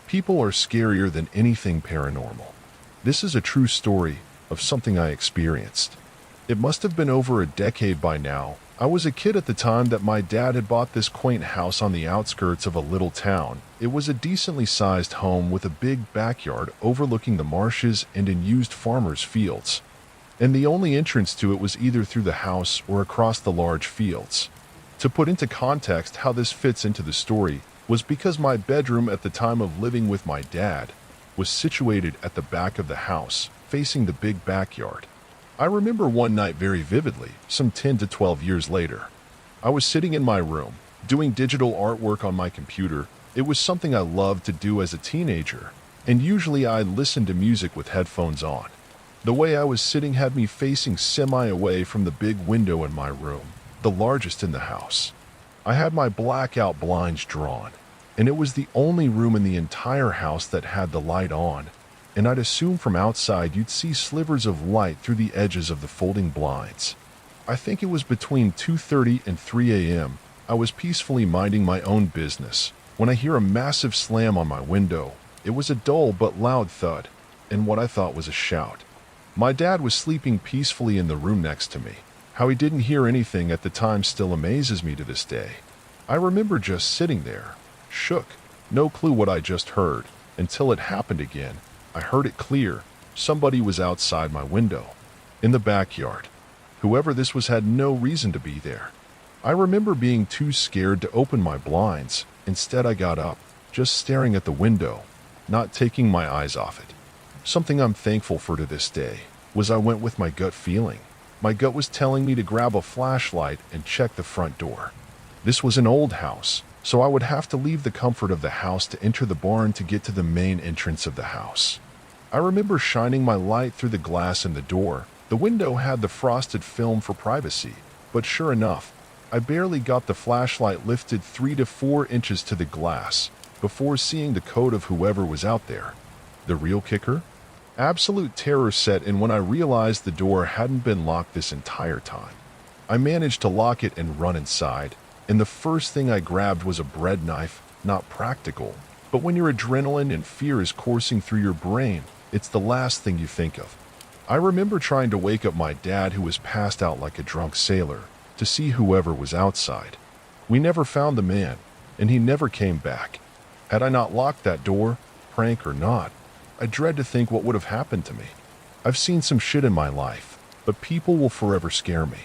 People are scarier than anything paranormal. This is a true story of something I experienced. It must have been over a decade by now. I was a kid at the time that my dad had bought this quaint house on the outskirts of a little town. It was a decently sized home with a big backyard overlooking the marshes and unused farmers' fields. And the only entrance to it was either through the house or across the large fields. To put into context how this fits into the story was because my bedroom at the time of living with my dad was situated at the back of the house, facing the big backyard. I remember one night very vividly, some 10 to 12 years later. I was sitting in my room, doing digital artwork on my computer. It was something I loved to do as a teenager, and usually I listened to music with headphones on. The way I was sitting had me facing semi-away from the big window in my room, the largest in the house. I had my blackout blinds drawn, and it was the only room in the entire house that had the light on, and I'd assume from outside you'd see slivers of light through the edges of the folding blinds. I think it was between 2:30 and 3 a.m. I was peacefully minding my own business when I hear a massive slam on my window. It was a dull but loud thud, and what I thought was a shout. My dad was sleeping peacefully in the room next to me. How he didn't hear anything at the time still amazes me to this day. I remember just sitting there, shook, no clue what I just heard, until it happened again. I heard it clear. Somebody was outside my window, in the backyard. Whoever this was had no reason to be there. I remember being too scared to open my blinds. Instead, I got up, just staring at the window, not taking my eyes off it. Something I'm thankful for to this day was I went with my gut feeling. My gut was telling me to grab a flashlight and check the front door. This was an old house, so I would have to leave the comfort of the house to enter the barn to get to the main entrance of the house. I remember shining my light through the glass in the door. The window had the frosted film for privacy, but sure enough, I barely got the flashlight lifted 3 to 4 inches to the glass before seeing the coat of whoever was out there. The real kicker? Absolute terror set in when I realized the door hadn't been locked this entire time. I managed to lock it and run inside, and the first thing I grabbed was a bread knife. Not practical, but when your adrenaline and fear is coursing through your brain, it's the last thing you think of. I remember trying to wake up my dad, who was passed out like a drunk sailor, to see whoever was outside. We never found the man, and he never came back. Had I not locked that door, prank or not, I dread to think what would have happened to me. I've seen some shit in my life, but people will forever scare me.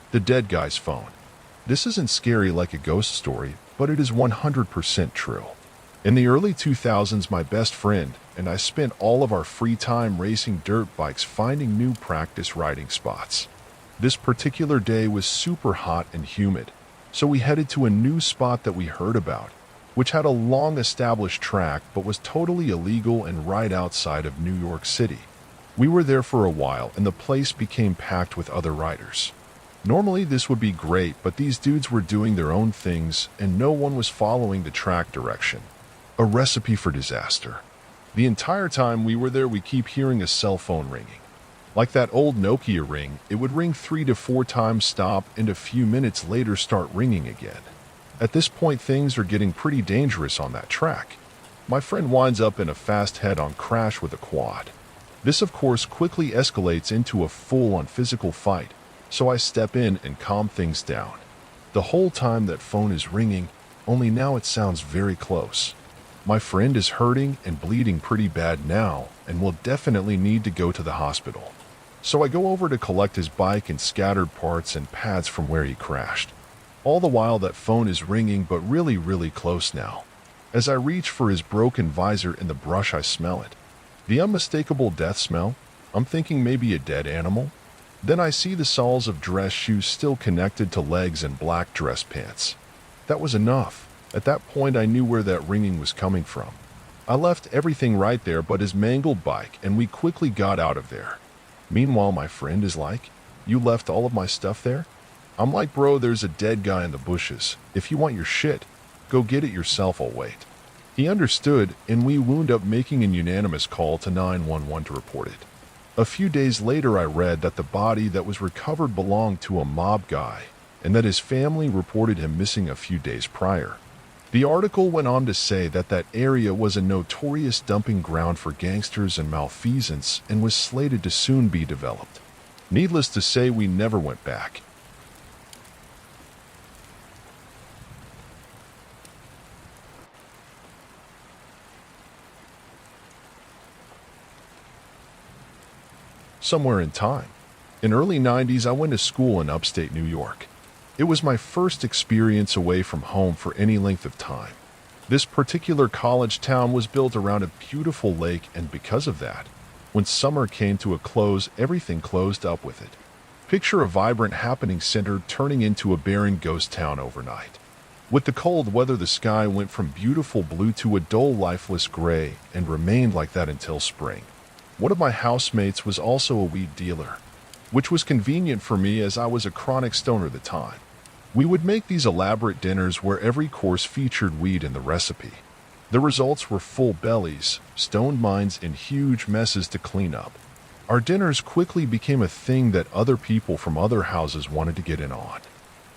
The dead guy's phone. This isn't scary like a ghost story, but it is 100% true. In the early 2000s, my best friend and I spent all of our free time racing dirt bikes, finding new practice riding spots. This particular day was super hot and humid, so we headed to a new spot that we heard about, which had a long-established track but was totally illegal and right outside of New York City. We were there for a while, and the place became packed with other riders. Normally this would be great, but these dudes were doing their own things and no one was following the track direction. A recipe for disaster. The entire time we were there, we keep hearing a cell phone ringing. Like that old Nokia ring, it would ring 3 to 4 times, stop, and a few minutes later start ringing again. At this point, things are getting pretty dangerous on that track. My friend winds up in a fast head-on crash with a quad. This, of course, quickly escalates into a full-on physical fight, so I step in and calm things down. The whole time that phone is ringing, only now it sounds very close. My friend is hurting and bleeding pretty bad now and will definitely need to go to the hospital. So I go over to collect his bike and scattered parts and pads from where he crashed. All the while that phone is ringing, but really close now. As I reach for his broken visor in the brush, I smell it. The unmistakable death smell. I'm thinking maybe a dead animal. Then I see the soles of dress shoes still connected to legs and black dress pants. That was enough. At that point, I knew where that ringing was coming from. I left everything right there but his mangled bike, and we quickly got out of there. Meanwhile, my friend is like, "You left all of my stuff there?" I'm like, "Bro, there's a dead guy in the bushes. If you want your shit, go get it yourself, I'll wait." He understood, and we wound up making a unanimous call to 911 to report it. A few days later, I read that the body that was recovered belonged to a mob guy and that his family reported him missing a few days prior. The article went on to say that that area was a notorious dumping ground for gangsters and malfeasance and was slated to soon be developed. Needless to say, we never went back. Somewhere in time. In early 90s, I went to school in upstate New York. It was my first experience away from home for any length of time. This particular college town was built around a beautiful lake, and because of that, when summer came to a close, everything closed up with it. Picture a vibrant happening center turning into a barren ghost town overnight. With the cold weather, the sky went from beautiful blue to a dull, lifeless gray and remained like that until spring. One of my housemates was also a weed dealer, which was convenient for me as I was a chronic stoner at the time. We would make these elaborate dinners where every course featured weed in the recipe. The results were full bellies, stoned minds, and huge messes to clean up. Our dinners quickly became a thing that other people from other houses wanted to get in on.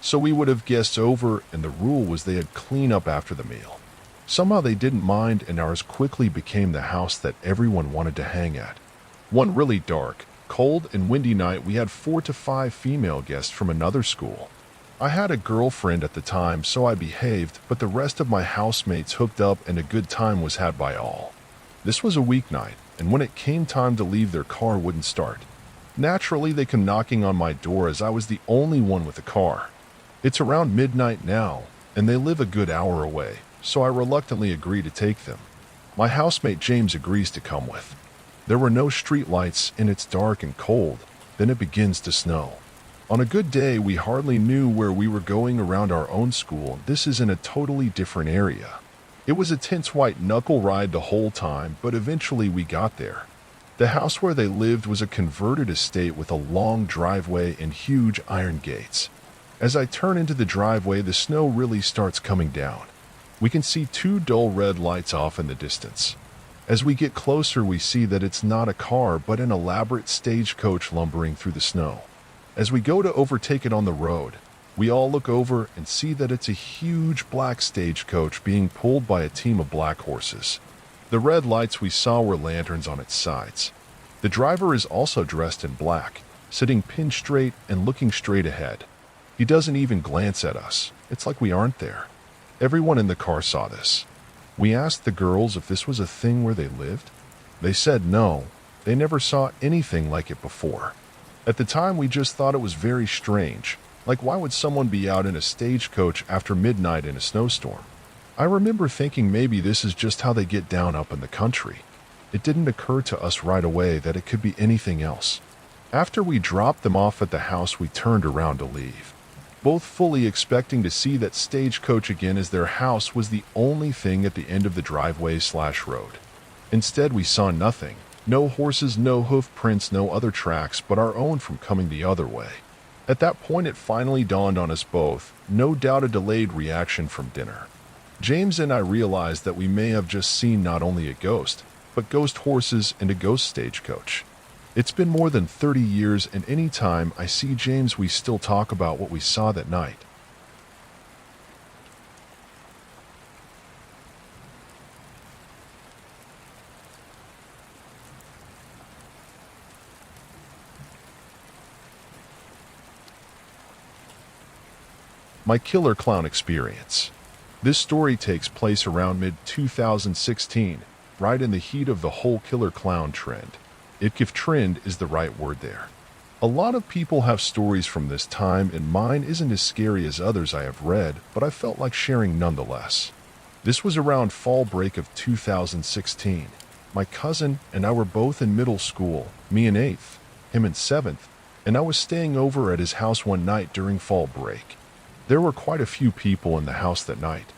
So we would have guests over, and the rule was they had clean up after the meal. Somehow they didn't mind, and ours quickly became the house that everyone wanted to hang at. One really dark, cold, and windy night, we had 4 to 5 female guests from another school. I had a girlfriend at the time, so I behaved, but the rest of my housemates hooked up and a good time was had by all. This was a weeknight, and when it came time to leave, their car wouldn't start. Naturally, they came knocking on my door as I was the only one with a car. It's around midnight now, and they live a good hour away, so I reluctantly agree to take them. My housemate James agrees to come with. There were no street lights, and it's dark and cold. Then it begins to snow. On a good day, we hardly knew where we were going around our own school. This is in a totally different area. It was a tense white-knuckle ride the whole time, but eventually we got there. The house where they lived was a converted estate with a long driveway and huge iron gates. As I turn into the driveway, the snow really starts coming down. We can see 2 dull red lights off in the distance. As we get closer, we see that it's not a car, but an elaborate stagecoach lumbering through the snow. As we go to overtake it on the road, we all look over and see that it's a huge black stagecoach being pulled by a team of black horses. The red lights we saw were lanterns on its sides. The driver is also dressed in black, sitting pinned straight and looking straight ahead. He doesn't even glance at us. It's like we aren't there. Everyone in the car saw this. We asked the girls if this was a thing where they lived. They said no, they never saw anything like it before. At the time, we just thought it was very strange. Like, why would someone be out in a stagecoach after midnight in a snowstorm? I remember thinking maybe this is just how they get down up in the country. It didn't occur to us right away that it could be anything else. After we dropped them off at the house, we turned around to leave. Both fully expecting to see that stagecoach again, as their house was the only thing at the end of the driveway/road. Instead, we saw nothing. No horses, no hoof prints, no other tracks but our own from coming the other way. At that point, it finally dawned on us both, no doubt a delayed reaction from dinner. James and I realized that we may have just seen not only a ghost, but ghost horses and a ghost stagecoach. It's been more than 30 years, and any time I see James, we still talk about what we saw that night. My killer clown experience. This story takes place around mid-2016, right in the heat of the whole killer clown trend. If trend is the right word there. A lot of people have stories from this time, and mine isn't as scary as others I have read, but I felt like sharing nonetheless. This was around fall break of 2016. My cousin and I were both in middle school, me in 8th, him in 7th, and I was staying over at his house one night during fall break. There were quite a few people in the house that night.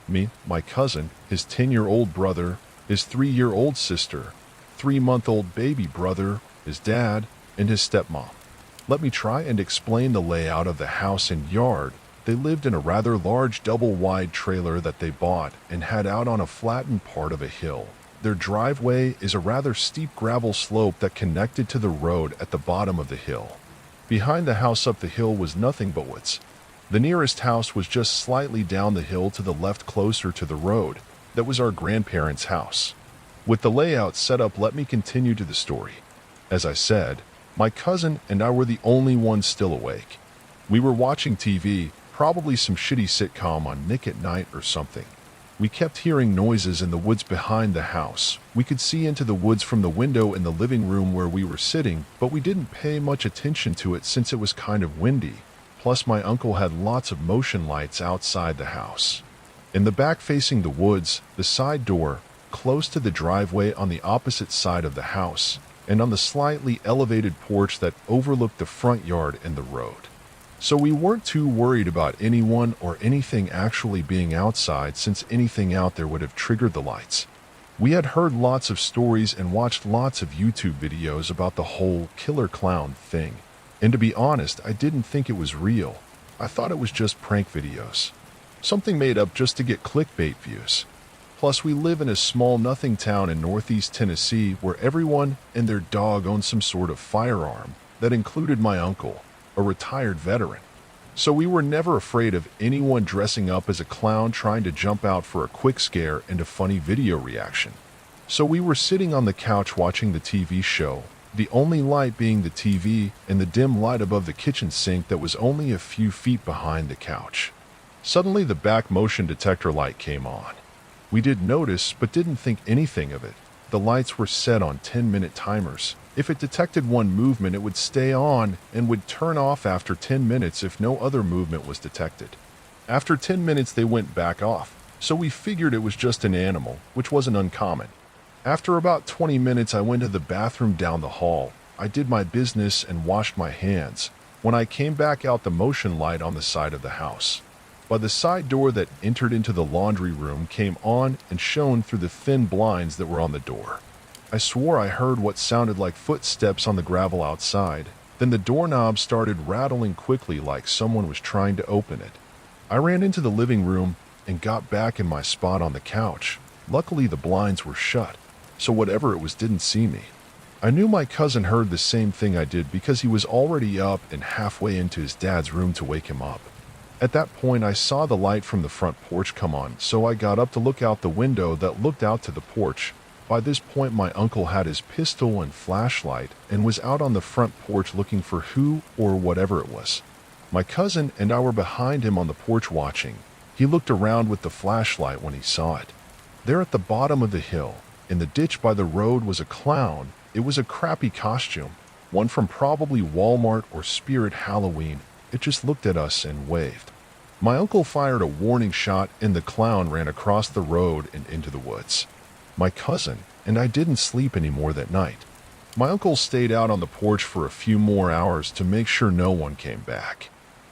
Me, my cousin, his 10-year-old brother, his 3-year-old sister, 3-month-old baby brother, his dad, and his stepmom. Let me try and explain the layout of the house and yard. They lived in a rather large double-wide trailer that they bought and had out on a flattened part of a hill. Their driveway is a rather steep gravel slope that connected to the road at the bottom of the hill. Behind the house up the hill was nothing but woods. The nearest house was just slightly down the hill to the left closer to the road. That was our grandparents' house. With the layout set up, let me continue to the story. As I said, my cousin and I were the only ones still awake. We were watching TV, probably some shitty sitcom on Nick at Night or something. We kept hearing noises in the woods behind the house. We could see into the woods from the window in the living room where we were sitting, but we didn't pay much attention to it since it was kind of windy. Plus, my uncle had lots of motion lights outside the house. In the back facing the woods, the side door, close to the driveway on the opposite side of the house, and on the slightly elevated porch that overlooked the front yard and the road. So we weren't too worried about anyone or anything actually being outside, since anything out there would have triggered the lights. We had heard lots of stories and watched lots of YouTube videos about the whole killer clown thing. And to be honest, I didn't think it was real. I thought it was just prank videos. Something made up just to get clickbait views. Plus, we live in a small nothing town in northeast Tennessee where everyone and their dog owned some sort of firearm. That included my uncle, a retired veteran. So we were never afraid of anyone dressing up as a clown trying to jump out for a quick scare and a funny video reaction. So we were sitting on the couch watching the TV show, the only light being the TV and the dim light above the kitchen sink that was only a few feet behind the couch. Suddenly the back motion detector light came on. We did notice, but didn't think anything of it. The lights were set on 10-minute timers. If it detected one movement, it would stay on and would turn off after 10 minutes if no other movement was detected. After 10 minutes, they went back off, so we figured it was just an animal, which wasn't uncommon. After about 20 minutes, I went to the bathroom down the hall. I did my business and washed my hands. When I came back out, the motion light on the side of the house, by the side door that entered into the laundry room, came on and shone through the thin blinds that were on the door. I swore I heard what sounded like footsteps on the gravel outside. Then the doorknob started rattling quickly like someone was trying to open it. I ran into the living room and got back in my spot on the couch. Luckily, the blinds were shut, so whatever it was didn't see me. I knew my cousin heard the same thing I did because he was already up and halfway into his dad's room to wake him up. At that point, I saw the light from the front porch come on, so I got up to look out the window that looked out to the porch. By this point, my uncle had his pistol and flashlight and was out on the front porch looking for who or whatever it was. My cousin and I were behind him on the porch watching. He looked around with the flashlight when he saw it. There at the bottom of the hill, in the ditch by the road, was a clown. It was a crappy costume, one from probably Walmart or Spirit Halloween. It just looked at us and waved. My uncle fired a warning shot and the clown ran across the road and into the woods. My cousin and I didn't sleep anymore that night. My uncle stayed out on the porch for a few more hours to make sure no one came back.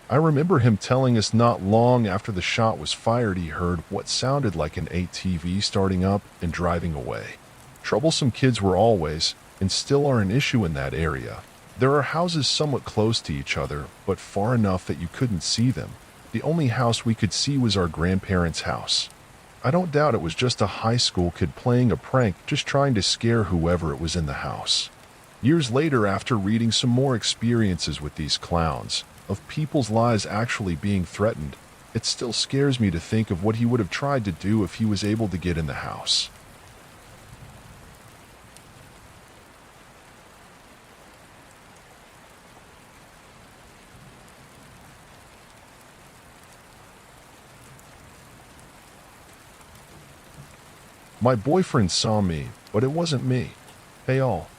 I remember him telling us not long after the shot was fired he heard what sounded like an ATV starting up and driving away. Troublesome kids were always, and still are, an issue in that area. There are houses somewhat close to each other, but far enough that you couldn't see them. The only house we could see was our grandparents' house. I don't doubt it was just a high school kid playing a prank, just trying to scare whoever it was in the house. Years later, after reading some more experiences with these clowns, of people's lives actually being threatened, it still scares me to think of what he would have tried to do if he was able to get in the house. My boyfriend saw me, but it wasn't me. Hey all.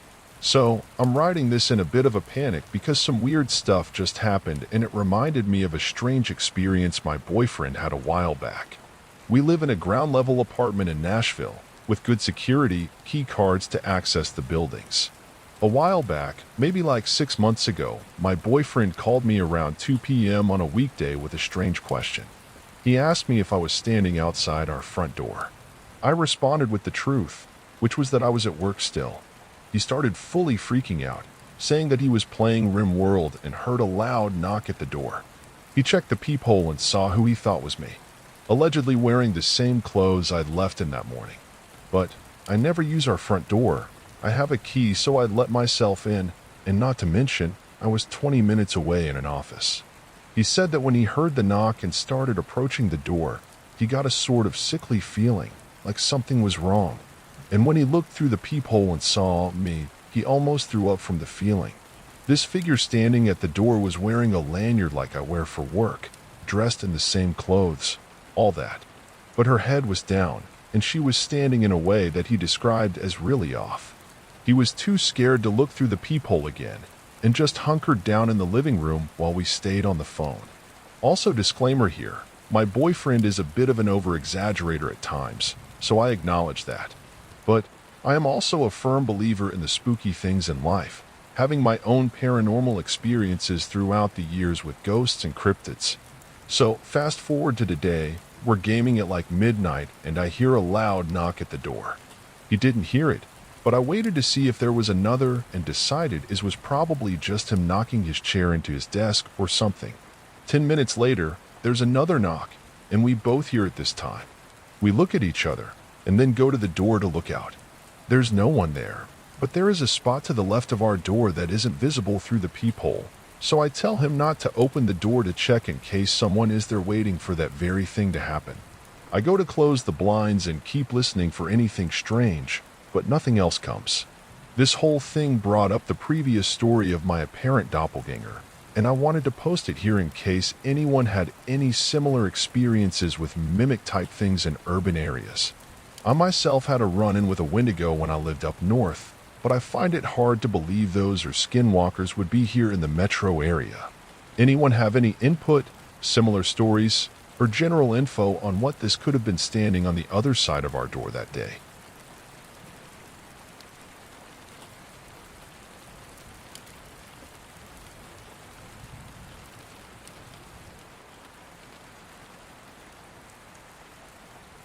So, I'm writing this in a bit of a panic because some weird stuff just happened and it reminded me of a strange experience my boyfriend had a while back. We live in a ground-level apartment in Nashville, with good security, key cards to access the buildings. A while back, maybe like 6 months ago, my boyfriend called me around 2 p.m. on a weekday with a strange question. He asked me if I was standing outside our front door. I responded with the truth, which was that I was at work still. He started fully freaking out, saying that he was playing RimWorld and heard a loud knock at the door. He checked the peephole and saw who he thought was me, allegedly wearing the same clothes I'd left in that morning. But I never use our front door. I have a key, so I'd let myself in, and not to mention, I was 20 minutes away in an office. He said that when he heard the knock and started approaching the door, he got a sort of sickly feeling, like something was wrong. And when he looked through the peephole and saw me, he almost threw up from the feeling. This figure standing at the door was wearing a lanyard like I wear for work, dressed in the same clothes, all that. But her head was down, and she was standing in a way that he described as really off. He was too scared to look through the peephole again, and just hunkered down in the living room while we stayed on the phone. Also, disclaimer here, my boyfriend is a bit of an over-exaggerator at times, so I acknowledge that. But I am also a firm believer in the spooky things in life, having my own paranormal experiences throughout the years with ghosts and cryptids. So, fast forward to today, we're gaming at like midnight and I hear a loud knock at the door. He didn't hear it, but I waited to see if there was another and decided it was probably just him knocking his chair into his desk or something. 10 minutes later, there's another knock, and we both hear it this time. We look at each other, and then go to the door to look out. There's no one there, but there is a spot to the left of our door that isn't visible through the peephole, so I tell him not to open the door to check in case someone is there waiting for that very thing to happen. I go to close the blinds and keep listening for anything strange, but nothing else comes. This whole thing brought up the previous story of my apparent doppelganger, and I wanted to post it here in case anyone had any similar experiences with mimic-type things in urban areas. I myself had a run-in with a Wendigo when I lived up north, but I find it hard to believe those or skinwalkers would be here in the metro area. Anyone have any input, similar stories, or general info on what this could have been standing on the other side of our door that day?